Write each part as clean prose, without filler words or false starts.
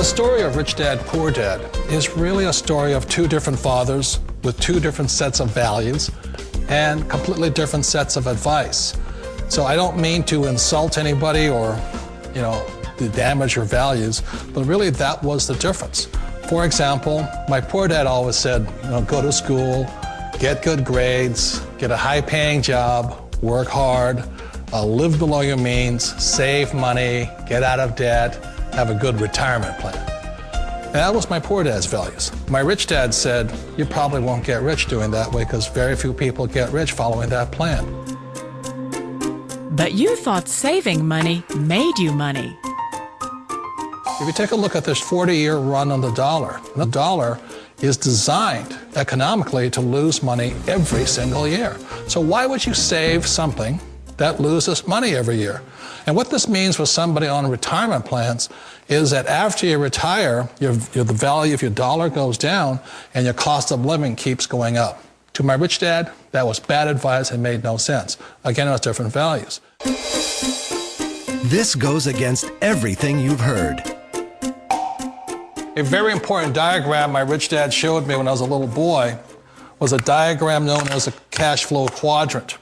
The story of Rich Dad, Poor Dad is really a story of two different fathers with two different sets of values and completely different sets of advice. So I don't mean to insult anybody or, to damage your values, but really that was the difference. For example, my poor dad always said, go to school, get good grades, get a high-paying job, work hard, live below your means, save money, get out of debt, have a good retirement plan. And that was my poor dad's values. My rich dad said, you probably won't get rich doing that way because very few people get rich following that plan. But you thought saving money made you money. If you take a look at this 40-year run on the dollar is designed economically to lose money every single year. So why would you save something that loses money every year? And what this means for somebody on retirement plans is that after you retire, the value of your dollar goes down and your cost of living keeps going up. To my rich dad, that was bad advice and made no sense. Again, it was different values. This goes against everything you've heard. A very important diagram my rich dad showed me when I was a little boy was a diagram known as a cash flow quadrant.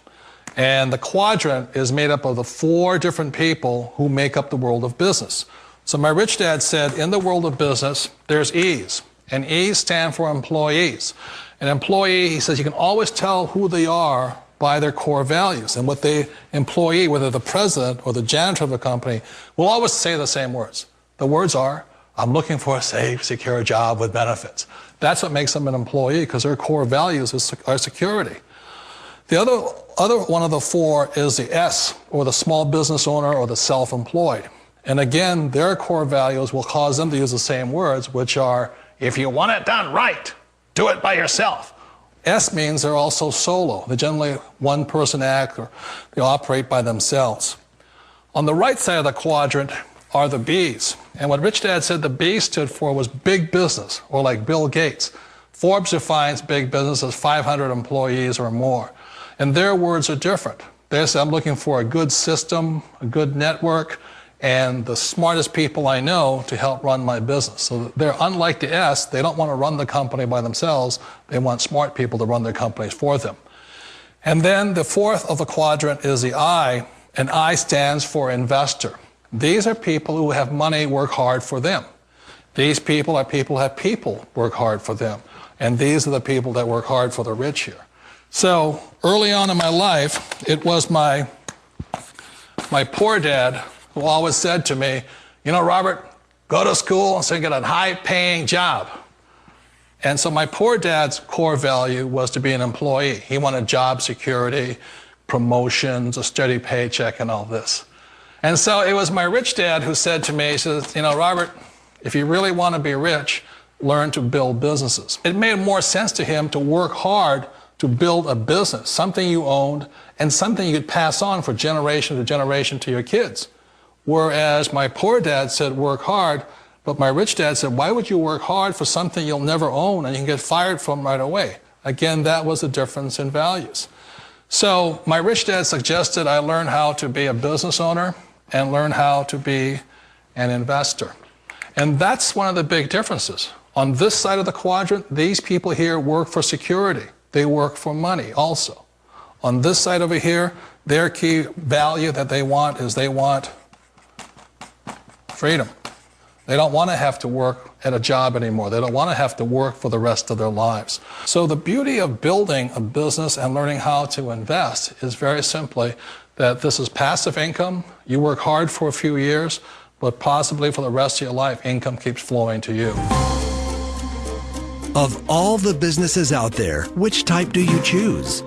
And the quadrant is made up of the four different people who make up the world of business. So my rich dad said, in the world of business, there's E's. And E's stand for employees. An employee, he says, you can always tell who they are by their core values. And what the employee, whether the president or the janitor of the company, will always say the same words. The words are, I'm looking for a safe, secure job with benefits. That's what makes them an employee, because their core values are security. The other one of the four is the S, or the small business owner or the self-employed. And again, their core values will cause them to use the same words, which are, if you want it done right, do it by yourself. S means they're also solo. They're generally one-person act, or they operate by themselves. On the right side of the quadrant are the B's. And what Rich Dad said the B stood for was big business, or like Bill Gates. Forbes defines big business as 500 employees or more. And their words are different. They say, I'm looking for a good system, a good network, and the smartest people I know to help run my business. So they're unlike the S. They don't want to run the company by themselves. They want smart people to run their companies for them. And then the fourth of the quadrant is the I, and I stands for investor. These are people who have money work hard for them. These people are people who have people work hard for them. And these are the people that work hard for the rich here. So early on in my life, it was my poor dad who always said to me, Robert, go to school and so get a high-paying job. And so my poor dad's core value was to be an employee. He wanted job security, promotions, a steady paycheck, and all this. And so it was my rich dad who said to me, he says, Robert, if you really want to be rich, learn to build businesses. It made more sense to him to work hard to build a business, something you owned, and something you could pass on for generation to generation to your kids. Whereas my poor dad said, work hard, but my rich dad said, why would you work hard for something you'll never own and you can get fired from right away? Again, that was the difference in values. So my rich dad suggested I learn how to be a business owner and learn how to be an investor. And that's one of the big differences. On this side of the quadrant, these people here work for security. They work for money also. On this side over here, their key value that they want is they want freedom. They don't want to have to work at a job anymore. They don't want to have to work for the rest of their lives. So the beauty of building a business and learning how to invest is very simply that this is passive income. You work hard for a few years, but possibly for the rest of your life, income keeps flowing to you. Of all the businesses out there, which type do you choose?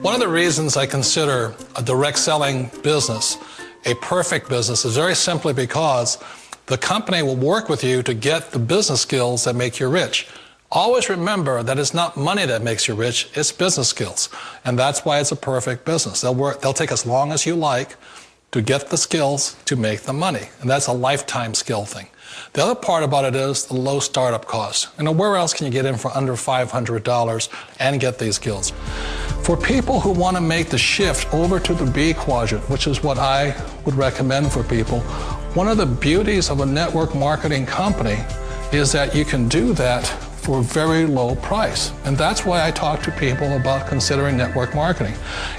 One of the reasons I consider a direct selling business a perfect business is very simply because the company will work with you to get the business skills that make you rich. Always remember that it's not money that makes you rich, it's business skills. And that's why it's a perfect business. They'll take as long as you like to get the skills to make the money. And that's a lifetime skill thing. The other part about it is the low startup cost. Where else can you get in for under $500 and get these skills? For people who want to make the shift over to the B quadrant, which is what I would recommend for people, One of the beauties of a network marketing company is that you can do that for a very low price. And that's why I talk to people about considering network marketing.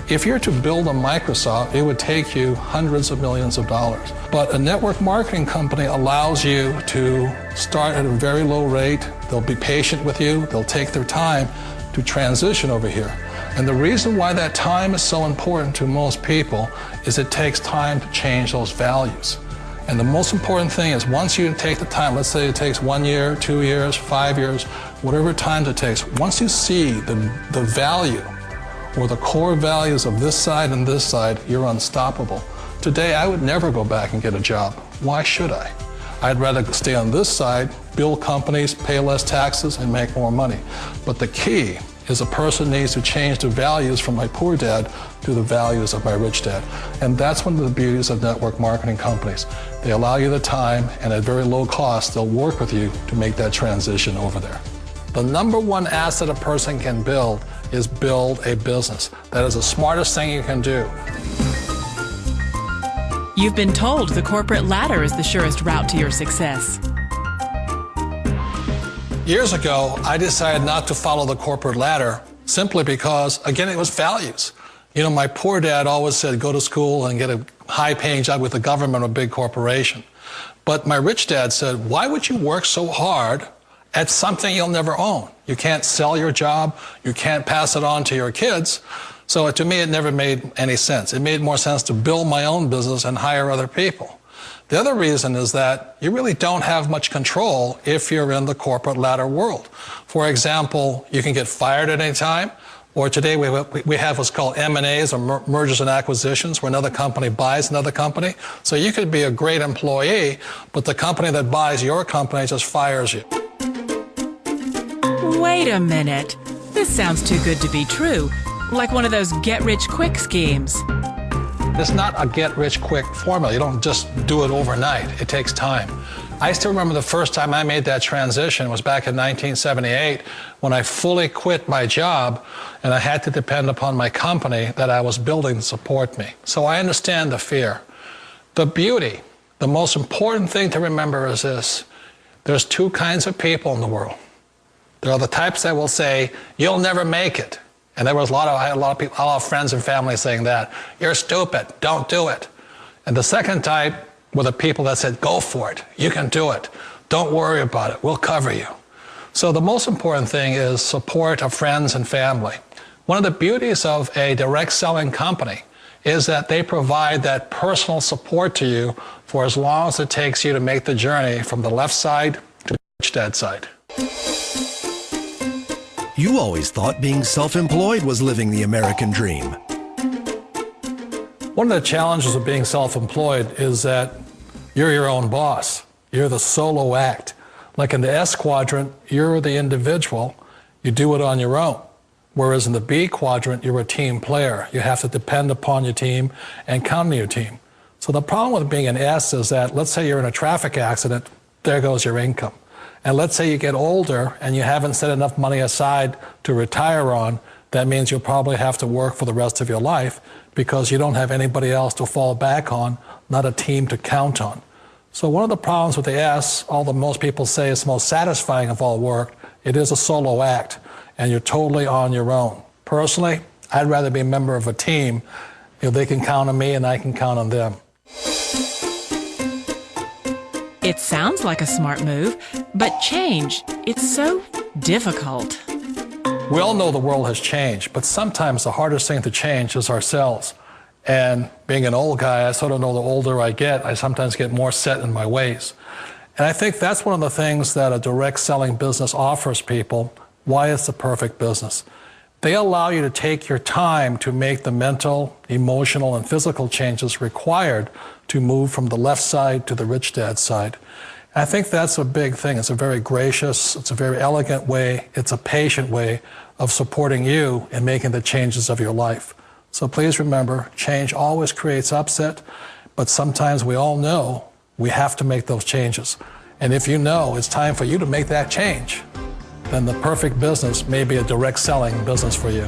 If you're to build a Microsoft, it would take you hundreds of millions of dollars. But a network marketing company allows you to start at a very low rate. They'll be patient with you. They'll take their time to transition over here. And the reason why that time is so important to most people is it takes time to change those values. And the most important thing is once you take the time, let's say it takes 1 year, 2 years, 5 years, whatever time it takes, once you see the value or the core values of this side and this side, you're unstoppable. Today, I would never go back and get a job. Why should I? I'd rather stay on this side, build companies, pay less taxes, and make more money. But the key is a person needs to change the values from my poor dad to the values of my rich dad. And that's one of the beauties of network marketing companies. They allow you the time, and at very low cost, they'll work with you to make that transition over there. The number one asset a person can build is build a business. That is the smartest thing you can do. You've been told the corporate ladder is the surest route to your success. Years ago, I decided not to follow the corporate ladder simply because, again, it was values. You know, my poor dad always said, go to school and get a high-paying job with the government or a big corporation. But my rich dad said, why would you work so hard at something you'll never own? You can't sell your job. You can't pass it on to your kids. So to me, it never made any sense. It made more sense to build my own business and hire other people. The other reason is that you really don't have much control if you're in the corporate ladder world. For example, you can get fired at any time, or today we have what's called M&As, or mergers and acquisitions, where another company buys another company. So you could be a great employee, but the company that buys your company just fires you. Wait a minute. This sounds too good to be true. Like one of those get-rich-quick schemes. It's not a get-rich-quick formula. You don't just do it overnight. It takes time. I still remember the first time I made that transition was back in 1978 when I fully quit my job and I had to depend upon my company that I was building to support me. So I understand the fear. The beauty, the most important thing to remember is this. There's two kinds of people in the world. There are the types that will say, you'll never make it. And there was I had a lot of people, a lot of friends and family saying that. You're stupid, don't do it. And the second type were the people that said, go for it, you can do it. Don't worry about it, we'll cover you. So the most important thing is support of friends and family. One of the beauties of a direct selling company is that they provide that personal support to you for as long as it takes you to make the journey from the left side to the rich dad side. You always thought being self-employed was living the American dream. One of the challenges of being self-employed is that you're your own boss. You're the solo act. Like in the S quadrant, you're the individual. You do it on your own. Whereas in the B quadrant, you're a team player. You have to depend upon your team and count on your team. So the problem with being an S is that, let's say you're in a traffic accident, there goes your income. And let's say you get older and you haven't set enough money aside to retire on, that means you'll probably have to work for the rest of your life because you don't have anybody else to fall back on, not a team to count on. So one of the problems with the S, although most people say it's the most satisfying of all work, it is a solo act and you're totally on your own. Personally, I'd rather be a member of a team. You know, they can count on me and I can count on them. It sounds like a smart move, but change, it's so difficult. We all know the world has changed, but sometimes the hardest thing to change is ourselves. And being an old guy, I sort of know the older I get, I sometimes get more set in my ways. And I think that's one of the things that a direct selling business offers people, why it's the perfect business. They allow you to take your time to make the mental, emotional, and physical changes required to move from the left side to the rich dad side. And I think that's a big thing. It's a very gracious, it's a very elegant way, it's a patient way of supporting you in making the changes of your life. So please remember, change always creates upset, but sometimes we all know we have to make those changes. And if you know it's time for you to make that change, then the perfect business may be a direct selling business for you.